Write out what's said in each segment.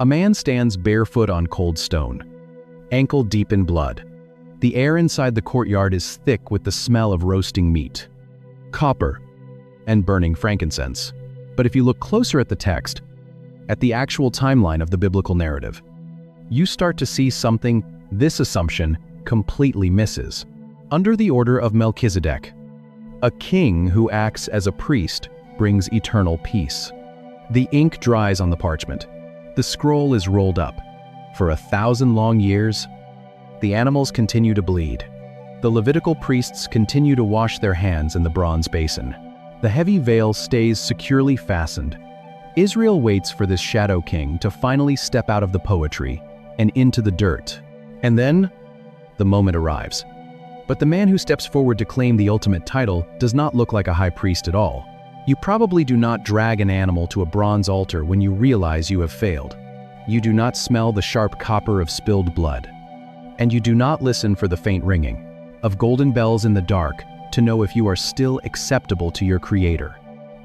A man stands barefoot on cold stone, ankle deep in blood. The air inside the courtyard is thick with the smell of roasting meat, copper, and burning frankincense. But if you look closer at the text, at the actual timeline of the biblical narrative, you start to see something this assumption completely misses. Under the order of Melchizedek, a king who acts as a priest brings eternal peace. The ink dries on the parchment. The scroll is rolled up. For 1,000 long years, the animals continue to bleed. The Levitical priests continue to wash their hands in the bronze basin. The heavy veil stays securely fastened. Israel waits for this shadow king to finally step out of the poetry and into the dirt. And then, the moment arrives. But the man who steps forward to claim the ultimate title does not look like a high priest at all. You probably do not drag an animal to a bronze altar when you realize you have failed. You do not smell the sharp copper of spilled blood. And you do not listen for the faint ringing of golden bells in the dark to know if you are still acceptable to your Creator.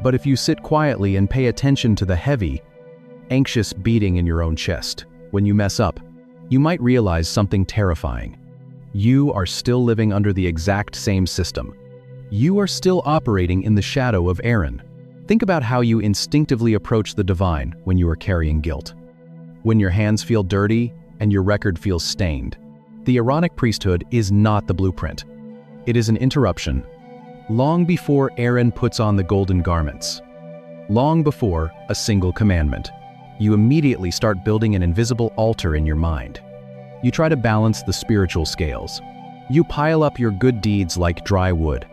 But if you sit quietly and pay attention to the heavy, anxious beating in your own chest, when you mess up, you might realize something terrifying. You are still living under the exact same system. You are still operating in the shadow of Aaron. Think about how you instinctively approach the divine when you are carrying guilt. When your hands feel dirty and your record feels stained. The Aaronic priesthood is not the blueprint. It is an interruption. Long before Aaron puts on the golden garments, long before a single commandment, you immediately start building an invisible altar in your mind. You try to balance the spiritual scales. You pile up your good deeds like dry wood,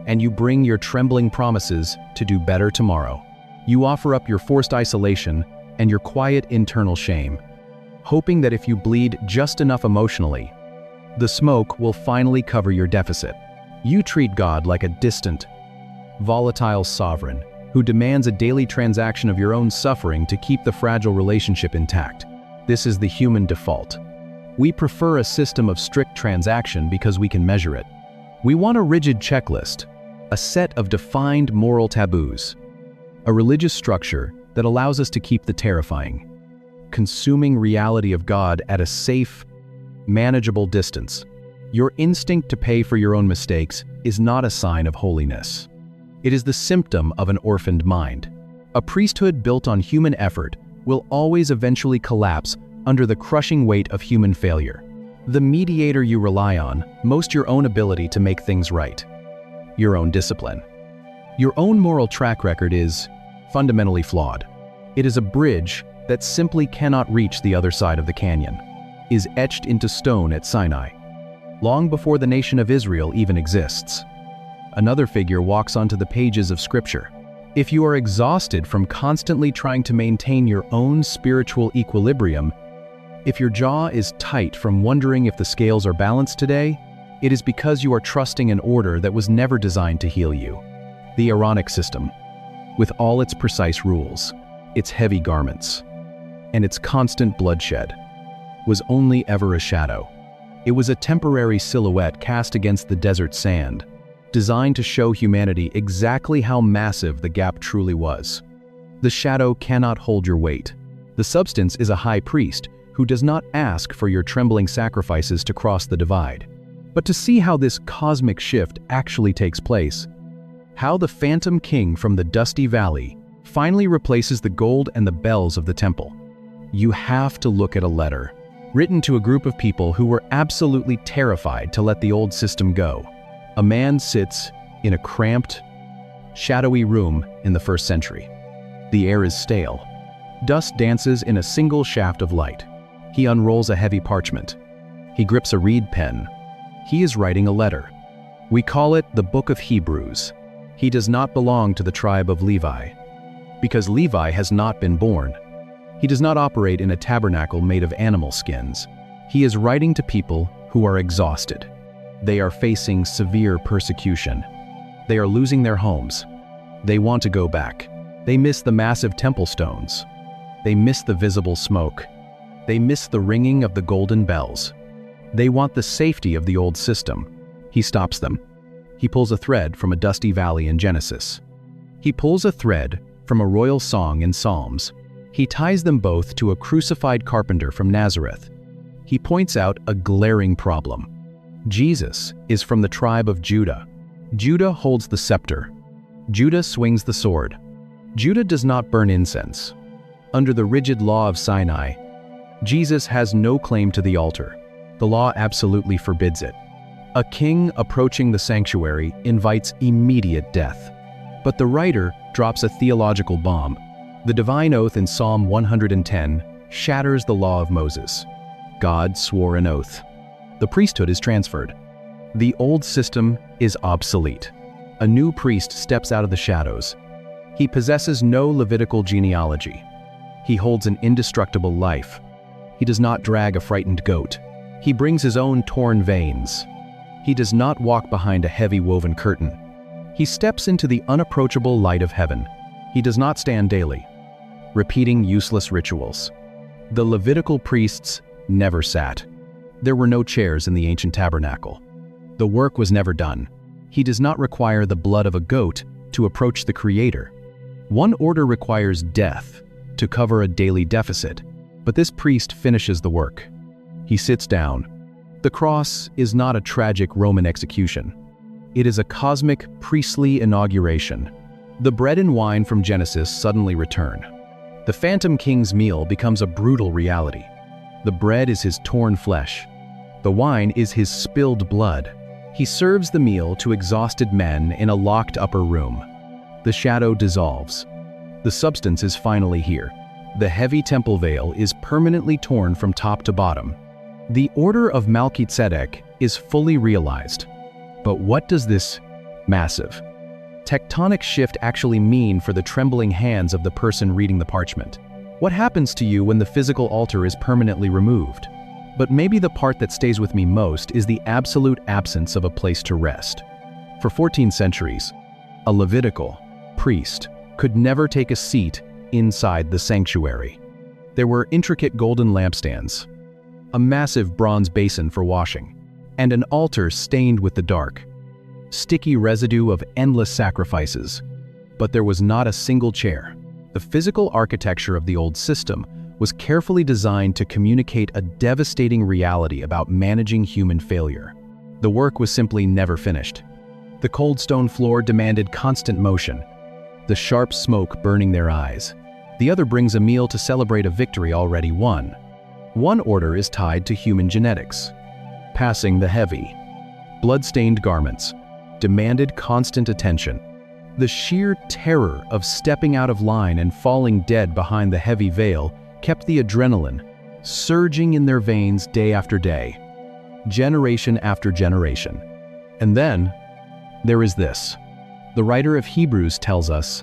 and you bring your trembling promises to do better tomorrow. You offer up your forced isolation and your quiet internal shame, hoping that if you bleed just enough emotionally, the smoke will finally cover your deficit. You treat God like a distant, volatile sovereign who demands a daily transaction of your own suffering to keep the fragile relationship intact. This is the human default. We prefer a system of strict transaction because we can measure it. We want a rigid checklist, a set of defined moral taboos, a religious structure that allows us to keep the terrifying, consuming reality of God at a safe, manageable distance. Your instinct to pay for your own mistakes is not a sign of holiness. It is the symptom of an orphaned mind. A priesthood built on human effort will always eventually collapse under the crushing weight of human failure. The mediator you rely on, most your own ability to make things right, your own discipline. Your own moral track record is fundamentally flawed. It is a bridge that simply cannot reach the other side of the canyon, is etched into stone at Sinai, long before the nation of Israel even exists. Another figure walks onto the pages of Scripture. If you are exhausted from constantly trying to maintain your own spiritual equilibrium, if your jaw is tight from wondering if the scales are balanced today, it is because you are trusting an order that was never designed to heal you. The Aaronic system, with all its precise rules, its heavy garments, and its constant bloodshed, was only ever a shadow. It was a temporary silhouette cast against the desert sand, designed to show humanity exactly how massive the gap truly was. The shadow cannot hold your weight. The substance is a high priest who does not ask for your trembling sacrifices to cross the divide. But to see how this cosmic shift actually takes place, how the phantom king from the dusty valley finally replaces the gold and the bells of the temple, you have to look at a letter written to a group of people who were absolutely terrified to let the old system go. A man sits in a cramped, shadowy room in the 1st century. The air is stale. Dust dances in a single shaft of light. He unrolls a heavy parchment. He grips a reed pen. He is writing a letter. We call it the Book of Hebrews. He does not belong to the tribe of Levi, because Levi has not been born. He does not operate in a tabernacle made of animal skins. He is writing to people who are exhausted. They are facing severe persecution. They are losing their homes. They want to go back. They miss the massive temple stones. They miss the visible smoke. They miss the ringing of the golden bells. They want the safety of the old system. He stops them. He pulls a thread from a dusty valley in Genesis. He pulls a thread from a royal song in Psalms. He ties them both to a crucified carpenter from Nazareth. He points out a glaring problem. Jesus is from the tribe of Judah. Judah holds the scepter. Judah swings the sword. Judah does not burn incense. Under the rigid law of Sinai, Jesus has no claim to the altar. The law absolutely forbids it. A king approaching the sanctuary invites immediate death. But the writer drops a theological bomb. The divine oath in Psalm 110 shatters the law of Moses. God swore an oath. The priesthood is transferred. The old system is obsolete. A new priest steps out of the shadows. He possesses no Levitical genealogy. He holds an indestructible life. He does not drag a frightened goat. He brings his own torn veins. He does not walk behind a heavy woven curtain. He steps into the unapproachable light of heaven. He does not stand daily, repeating useless rituals. The Levitical priests never sat. There were no chairs in the ancient tabernacle. The work was never done. He does not require the blood of a goat to approach the Creator. One order requires death to cover a daily deficit, but this priest finishes the work. He sits down. The cross is not a tragic Roman execution. It is a cosmic priestly inauguration. The bread and wine from Genesis suddenly return. The phantom king's meal becomes a brutal reality. The bread is his torn flesh. The wine is his spilled blood. He serves the meal to exhausted men in a locked upper room. The shadow dissolves. The substance is finally here. The heavy temple veil is permanently torn from top to bottom. The order of Melchizedek is fully realized. But what does this massive, tectonic shift actually mean for the trembling hands of the person reading the parchment? What happens to you when the physical altar is permanently removed? But maybe the part that stays with me most is the absolute absence of a place to rest. For 14 centuries, a Levitical priest could never take a seat inside the sanctuary. There were intricate golden lampstands, a massive bronze basin for washing, and an altar stained with the dark, sticky residue of endless sacrifices. But there was not a single chair. The physical architecture of the old system was carefully designed to communicate a devastating reality about managing human failure. The work was simply never finished. The cold stone floor demanded constant motion, the sharp smoke burning their eyes. The other brings a meal to celebrate a victory already won. One order is tied to human genetics. Passing the heavy, blood-stained garments demanded constant attention. The sheer terror of stepping out of line and falling dead behind the heavy veil kept the adrenaline surging in their veins day after day, generation after generation. And then there is this. The writer of Hebrews tells us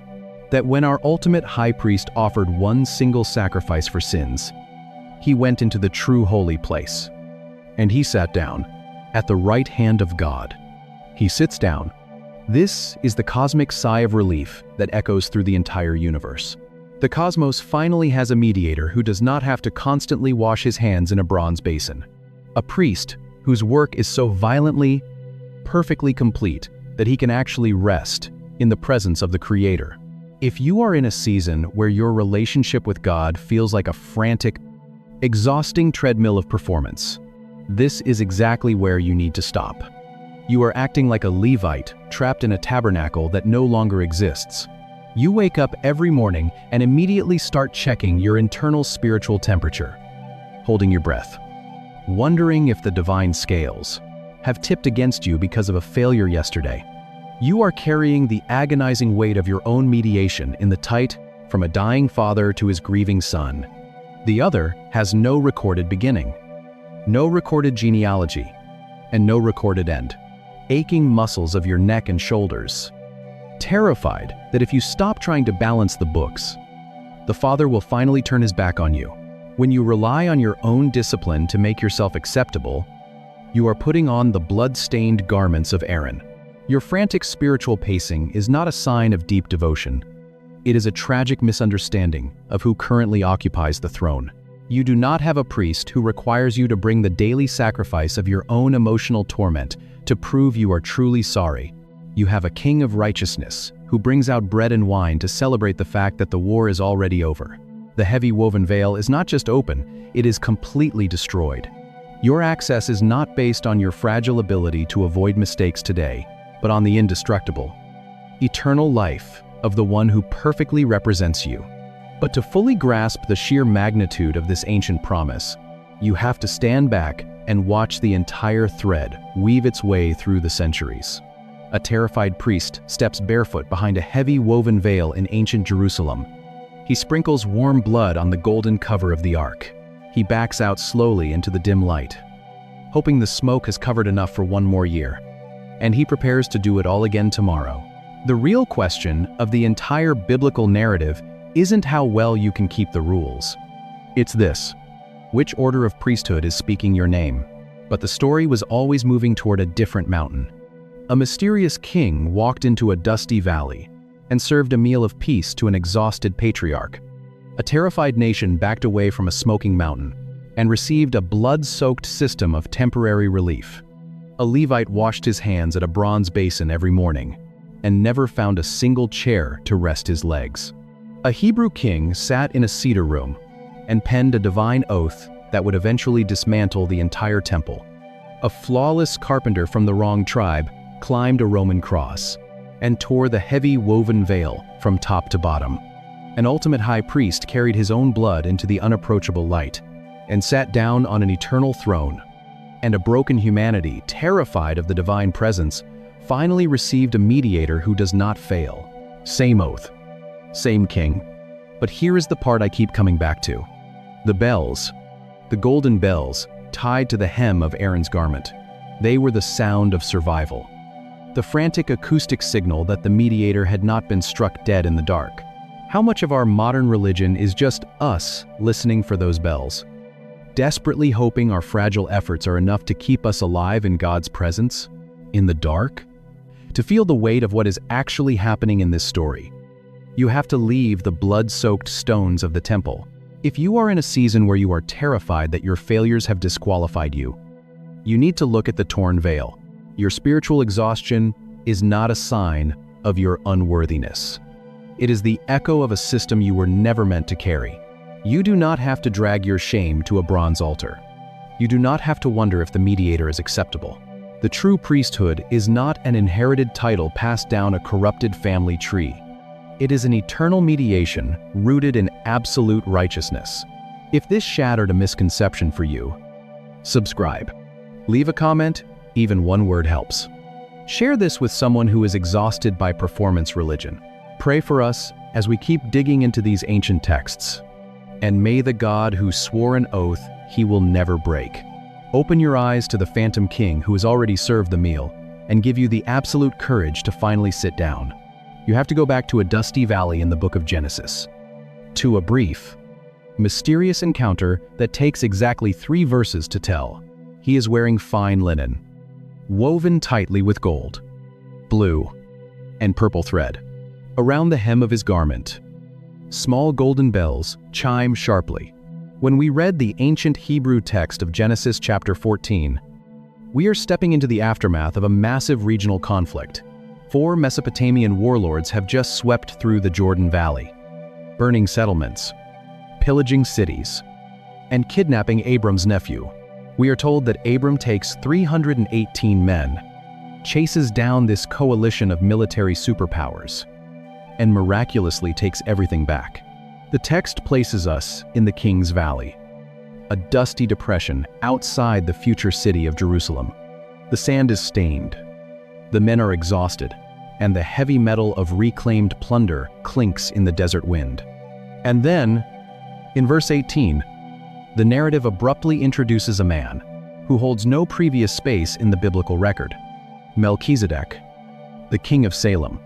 that when our ultimate high priest offered one single sacrifice for sins, he went into the true holy place, and he sat down at the right hand of God. He sits down. This is the cosmic sigh of relief that echoes through the entire universe. The cosmos finally has a mediator who does not have to constantly wash his hands in a bronze basin. A priest whose work is so violently, perfectly complete that he can actually rest in the presence of the Creator. If you are in a season where your relationship with God feels like a frantic, exhausting treadmill of performance, this is exactly where you need to stop. You are acting like a Levite trapped in a tabernacle that no longer exists. You wake up every morning and immediately start checking your internal spiritual temperature, holding your breath, wondering if the divine scales have tipped against you because of a failure yesterday. You are carrying the agonizing weight of your own mediation in the tight, from a dying father to his grieving son. The other has no recorded beginning, no recorded genealogy, and no recorded end. Aching muscles of your neck and shoulders, terrified that if you stop trying to balance the books, the Father will finally turn his back on you. When you rely on your own discipline to make yourself acceptable, you are putting on the blood-stained garments of Aaron. Your frantic spiritual pacing is not a sign of deep devotion. It is a tragic misunderstanding of who currently occupies the throne. You do not have a priest who requires you to bring the daily sacrifice of your own emotional torment to prove you are truly sorry. You have a king of righteousness who brings out bread and wine to celebrate the fact that the war is already over. The heavy woven veil is not just open, it is completely destroyed. Your access is not based on your fragile ability to avoid mistakes today, but on the indestructible, eternal life of the one who perfectly represents you. But to fully grasp the sheer magnitude of this ancient promise, you have to stand back and watch the entire thread weave its way through the centuries. A terrified priest steps barefoot behind a heavy woven veil in ancient Jerusalem. He sprinkles warm blood on the golden cover of the ark. He backs out slowly into the dim light, hoping the smoke has covered enough for one more year. And he prepares to do it all again tomorrow. The real question of the entire biblical narrative isn't how well you can keep the rules. It's this: which order of priesthood is speaking your name? But the story was always moving toward a different mountain. A mysterious king walked into a dusty valley and served a meal of peace to an exhausted patriarch. A terrified nation backed away from a smoking mountain and received a blood-soaked system of temporary relief. A Levite washed his hands at a bronze basin every morning and never found a single chair to rest his legs. A Hebrew king sat in a cedar room and penned a divine oath that would eventually dismantle the entire temple. A flawless carpenter from the wrong tribe climbed a Roman cross and tore the heavy woven veil from top to bottom. An ultimate high priest carried his own blood into the unapproachable light and sat down on an eternal throne. And a broken humanity, terrified of the divine presence, finally received a mediator who does not fail. Same oath, same king. But here is the part I keep coming back to. The bells, the golden bells, tied to the hem of Aaron's garment. They were the sound of survival. The frantic acoustic signal that the mediator had not been struck dead in the dark. How much of our modern religion is just us listening for those bells, desperately hoping our fragile efforts are enough to keep us alive in God's presence, in the dark? To feel the weight of what is actually happening in this story, you have to leave the blood-soaked stones of the temple. If you are in a season where you are terrified that your failures have disqualified you, you need to look at the torn veil. Your spiritual exhaustion is not a sign of your unworthiness. It is the echo of a system you were never meant to carry. You do not have to drag your shame to a bronze altar. You do not have to wonder if the mediator is acceptable. The true priesthood is not an inherited title passed down a corrupted family tree. It is an eternal mediation rooted in absolute righteousness. If this shattered a misconception for you, subscribe. Leave a comment, even one word helps. Share this with someone who is exhausted by performance religion. Pray for us as we keep digging into these ancient texts. And may the God who swore an oath he will never break open your eyes to the phantom king who has already served the meal and give you the absolute courage to finally sit down. You have to go back to a dusty valley in the book of Genesis, to a brief, mysterious encounter that takes exactly 3 verses to tell. He is wearing fine linen, woven tightly with gold, blue, and purple thread. Around the hem of his garment, small golden bells chime sharply. When we read the ancient Hebrew text of Genesis chapter 14, we are stepping into the aftermath of a massive regional conflict. 4 Mesopotamian warlords have just swept through the Jordan Valley, burning settlements, pillaging cities, and kidnapping Abram's nephew. We are told that Abram takes 318 men, chases down this coalition of military superpowers, and miraculously takes everything back. The text places us in the King's Valley, a dusty depression outside the future city of Jerusalem. The sand is stained, the men are exhausted, and the heavy metal of reclaimed plunder clinks in the desert wind. And then, in verse 18, the narrative abruptly introduces a man who holds no previous space in the biblical record: Melchizedek, the king of Salem.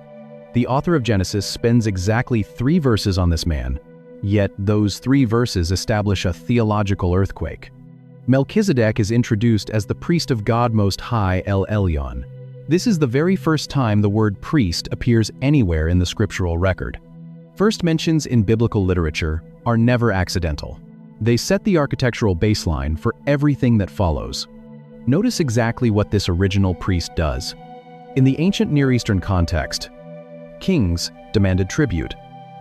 The author of Genesis spends exactly 3 verses on this man, yet those 3 verses establish a theological earthquake. Melchizedek is introduced as the priest of God Most High El Elyon. This is the very first time the word priest appears anywhere in the scriptural record. First mentions in biblical literature are never accidental. They set the architectural baseline for everything that follows. Notice exactly what this original priest does. In the ancient Near Eastern context, kings demanded tribute.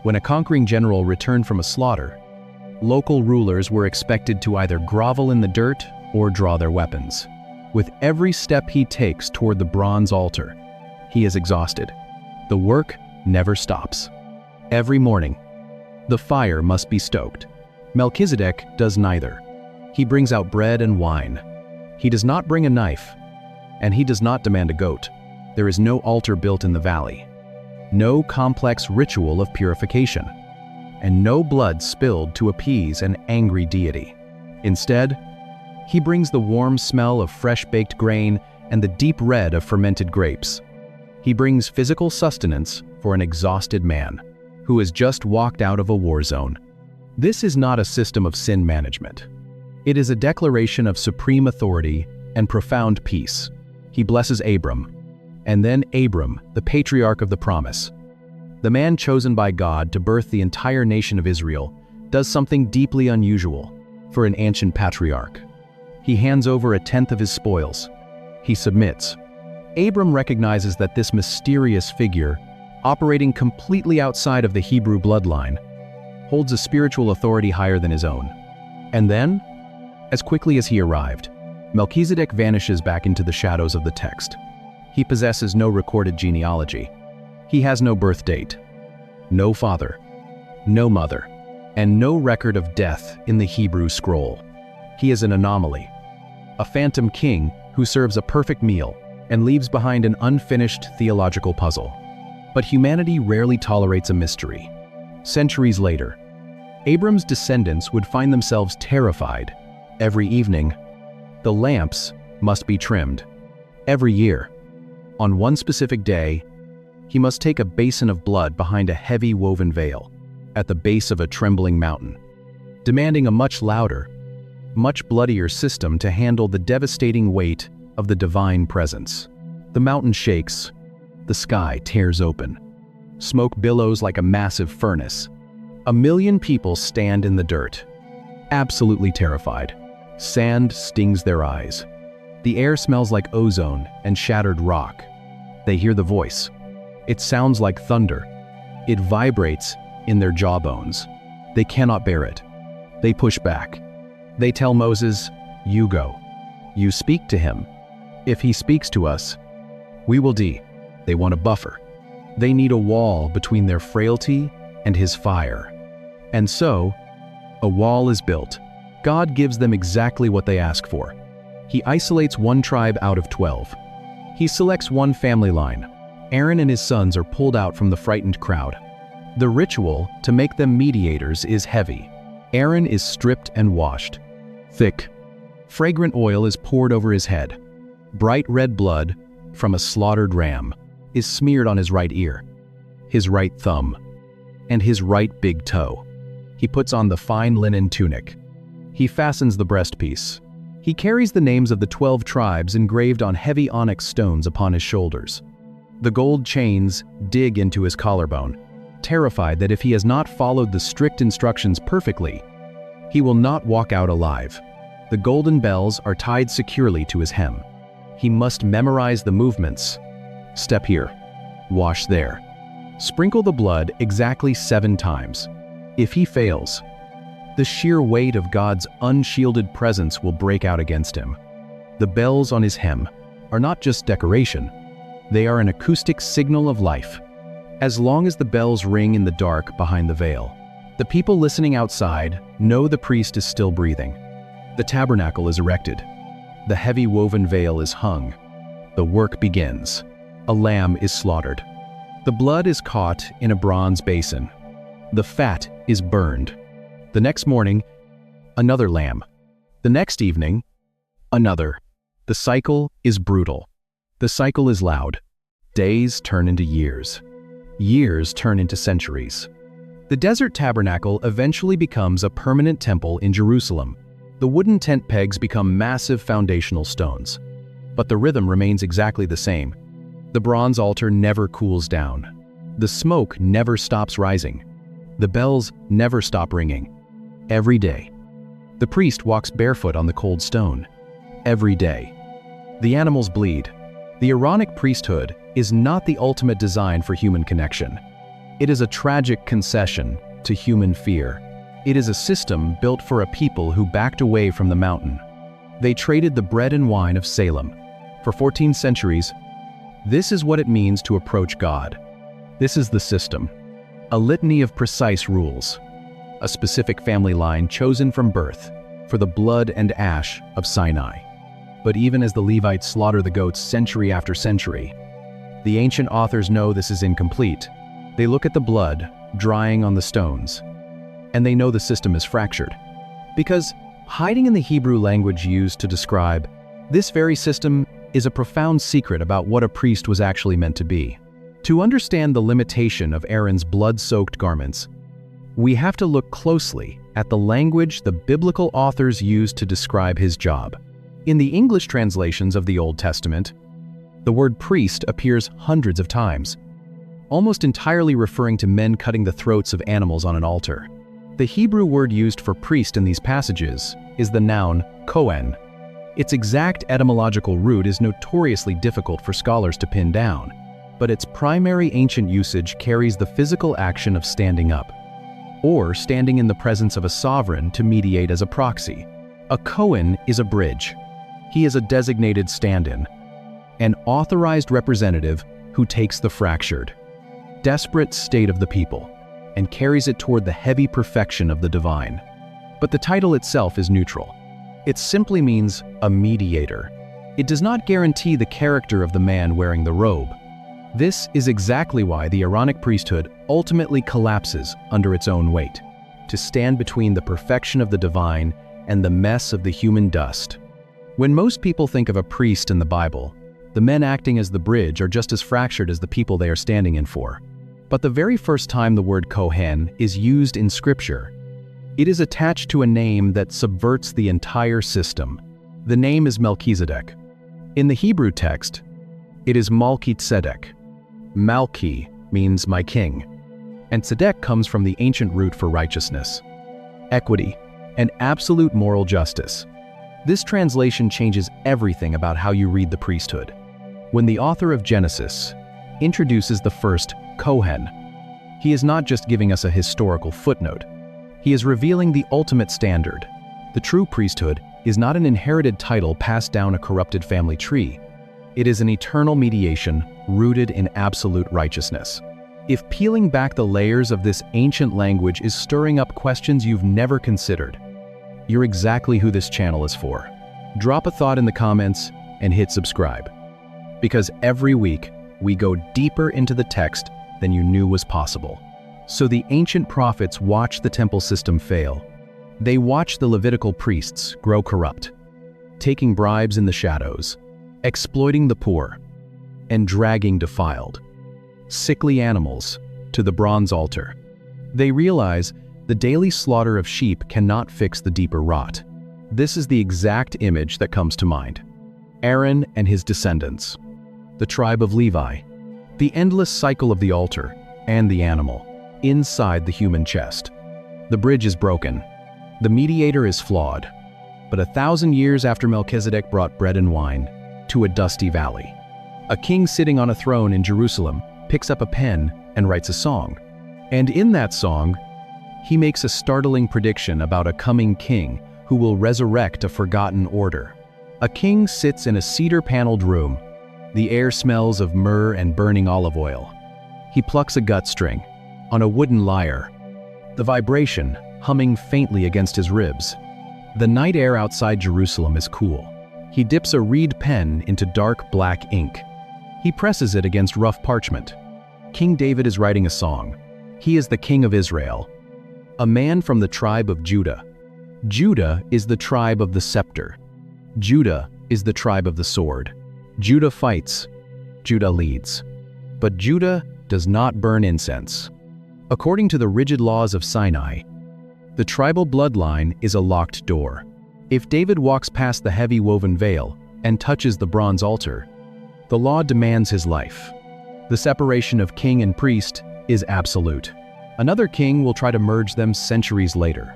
When a conquering general returned from a slaughter, Local rulers were expected to either grovel in the dirt or draw their weapons. With every step he takes toward the bronze altar, he is exhausted. The work never stops. Every morning, the fire must be stoked. Melchizedek does neither. He brings out bread and wine. He does not bring a knife, and he does not demand a goat. There is no altar built in the valley, no complex ritual of purification, and no blood spilled to appease an angry deity. Instead, he brings the warm smell of fresh-baked grain and the deep red of fermented grapes. He brings physical sustenance for an exhausted man who has just walked out of a war zone. This is not a system of sin management. It is a declaration of supreme authority and profound peace. He blesses Abram, and then Abram, the patriarch of the promise, the man chosen by God to birth the entire nation of Israel, does something deeply unusual for an ancient patriarch. He hands over a tenth of his spoils. He submits. Abram recognizes that this mysterious figure, operating completely outside of the Hebrew bloodline, holds a spiritual authority higher than his own. And then, as quickly as he arrived, Melchizedek vanishes back into the shadows of the text. He possesses no recorded genealogy. He has no birth date, no father, no mother, and no record of death in the Hebrew scroll. He is an anomaly, a phantom king who serves a perfect meal and leaves behind an unfinished theological puzzle. But humanity rarely tolerates a mystery. Centuries later, Abram's descendants would find themselves terrified. Every evening, the lamps must be trimmed. Every year, on one specific day, he must take a basin of blood behind a heavy woven veil at the base of a trembling mountain, demanding a much louder, much bloodier system to handle the devastating weight of the divine presence. The mountain shakes, the sky tears open. Smoke billows like a massive furnace. 1 million people stand in the dirt, absolutely terrified. Sand stings their eyes. The air smells like ozone and shattered rock. They hear the voice. It sounds like thunder. It vibrates in their jawbones. They cannot bear it. They push back. They tell Moses, "You go. You speak to him. If he speaks to us, we will die." They want a buffer. They need a wall between their frailty and his fire. And so, a wall is built. God gives them exactly what they ask for. He isolates one tribe out of 12. He selects one family line. Aaron and his sons are pulled out from the frightened crowd. The ritual to make them mediators is heavy. Aaron is stripped and washed. Thick, fragrant oil is poured over his head. Bright red blood from a slaughtered ram is smeared on his right ear, his right thumb, and his right big toe. He puts on the fine linen tunic. He fastens the breastpiece. He carries the names of the 12 tribes engraved on heavy onyx stones upon his shoulders. The gold chains dig into his collarbone, terrified that if he has not followed the strict instructions perfectly, he will not walk out alive. The golden bells are tied securely to his hem. He must memorize the movements. Step here, wash there. Sprinkle the blood exactly 7 times. If he fails, the sheer weight of God's unshielded presence will break out against him. The bells on his hem are not just decoration, they are an acoustic signal of life. As long as the bells ring in the dark behind the veil, the people listening outside know the priest is still breathing. The tabernacle is erected. The heavy woven veil is hung. The work begins. A lamb is slaughtered. The blood is caught in a bronze basin. The fat is burned. The next morning, another lamb. The next evening, another. The cycle is brutal. The cycle is loud. Days turn into years. Years turn into centuries. The desert tabernacle eventually becomes a permanent temple in Jerusalem. The wooden tent pegs become massive foundational stones. But the rhythm remains exactly the same. The bronze altar never cools down. The smoke never stops rising. The bells never stop ringing. Every day, the priest walks barefoot on the cold stone. Every day. The animals bleed. The Aaronic priesthood is not the ultimate design for human connection. It is a tragic concession to human fear. It is a system built for a people who backed away from the mountain. They traded the bread and wine of Salem. For 14 centuries, this is what it means to approach God. This is the system. A litany of precise rules. A specific family line chosen from birth for the blood and ash of Sinai. But even as the Levites slaughter the goats century after century, the ancient authors know this is incomplete. They look at the blood drying on the stones, and they know the system is fractured. Because hiding in the Hebrew language used to describe this very system is a profound secret about what a priest was actually meant to be. To understand the limitation of Aaron's blood-soaked garments, we have to look closely at the language the biblical authors used to describe his job. In the English translations of the Old Testament, the word priest appears hundreds of times, almost entirely referring to men cutting the throats of animals on an altar. The Hebrew word used for priest in these passages is the noun Kohen. Its exact etymological root is notoriously difficult for scholars to pin down, but its primary ancient usage carries the physical action of standing up, or standing in the presence of a sovereign to mediate as a proxy. A Kohen is a bridge. He is a designated stand-in, an authorized representative who takes the fractured, desperate state of the people and carries it toward the heavy perfection of the divine. But the title itself is neutral. It simply means a mediator. It does not guarantee the character of the man wearing the robe. This is exactly why the Aaronic priesthood ultimately collapses under its own weight, to stand between the perfection of the divine and the mess of the human dust. When most people think of a priest in the Bible, the men acting as the bridge are just as fractured as the people they are standing in for. But the very first time the word Kohen is used in Scripture, it is attached to a name that subverts the entire system. The name is Melchizedek. In the Hebrew text, it is Melchizedek. Malchi means my king, and Tzedek comes from the ancient root for righteousness, equity, and absolute moral justice. This translation changes everything about how you read the priesthood. When the author of Genesis introduces the first Kohen, he is not just giving us a historical footnote. He is revealing the ultimate standard. The true priesthood is not an inherited title passed down a corrupted family tree. It is an eternal mediation rooted in absolute righteousness. If peeling back the layers of this ancient language is stirring up questions you've never considered, you're exactly who this channel is for. Drop a thought in the comments and hit subscribe. Because every week, we go deeper into the text than you knew was possible. So the ancient prophets watched the temple system fail. They watched the Levitical priests grow corrupt, taking bribes in the shadows, exploiting the poor, and dragging defiled, sickly animals to the bronze altar. They realize the daily slaughter of sheep cannot fix the deeper rot. This is the exact image that comes to mind. Aaron and his descendants, the tribe of Levi, the endless cycle of the altar and the animal inside the human chest. The bridge is broken. The mediator is flawed. But 1,000 years after Melchizedek brought bread and wine to a dusty valley, a king sitting on a throne in Jerusalem picks up a pen and writes a song. And in that song, he makes a startling prediction about a coming king who will resurrect a forgotten order. A king sits in a cedar-paneled room. The air smells of myrrh and burning olive oil. He plucks a gut string on a wooden lyre, the vibration humming faintly against his ribs. The night air outside Jerusalem is cool. He dips a reed pen into dark black ink. He presses it against rough parchment. King David is writing a song. He is the king of Israel, a man from the tribe of Judah. Judah is the tribe of the scepter. Judah is the tribe of the sword. Judah fights. Judah leads. But Judah does not burn incense. According to the rigid laws of Sinai, the tribal bloodline is a locked door. If David walks past the heavy woven veil and touches the bronze altar, the law demands his life. The separation of king and priest is absolute. Another king will try to merge them centuries later,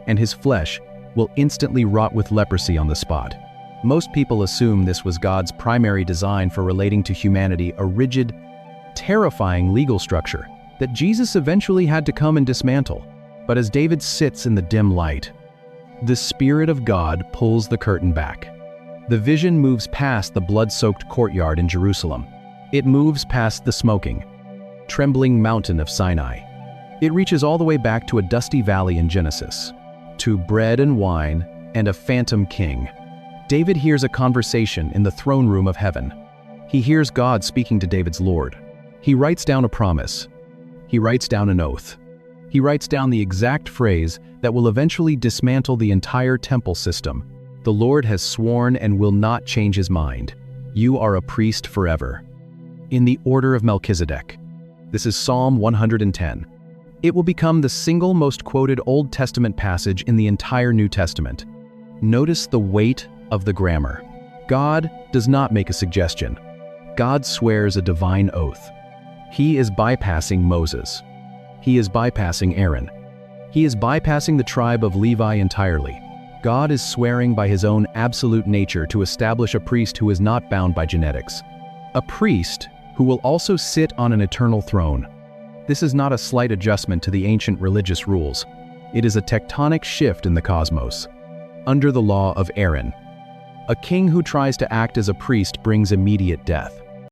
and his flesh will instantly rot with leprosy on the spot. Most people assume this was God's primary design for relating to humanity, a rigid, terrifying legal structure that Jesus eventually had to come and dismantle. But as David sits in the dim light, the Spirit of God pulls the curtain back. The vision moves past the blood-soaked courtyard in Jerusalem. It moves past the smoking, trembling mountain of Sinai. It reaches all the way back to a dusty valley in Genesis, to bread and wine and a phantom king. David hears a conversation in the throne room of heaven. He hears God speaking to David's Lord. He writes down a promise. He writes down an oath. He writes down the exact phrase that will eventually dismantle the entire temple system. The Lord has sworn and will not change his mind. You are a priest forever, in the order of Melchizedek. This is Psalm 110. It will become the single most quoted Old Testament passage in the entire New Testament. Notice the weight of the grammar. God does not make a suggestion. God swears a divine oath. He is bypassing Moses. He is bypassing Aaron. He is bypassing the tribe of Levi entirely. God is swearing by his own absolute nature to establish a priest who is not bound by genetics. A priest who will also sit on an eternal throne. This is not a slight adjustment to the ancient religious rules. It is a tectonic shift in the cosmos. Under the law of Aaron, a king who tries to act as a priest brings immediate death.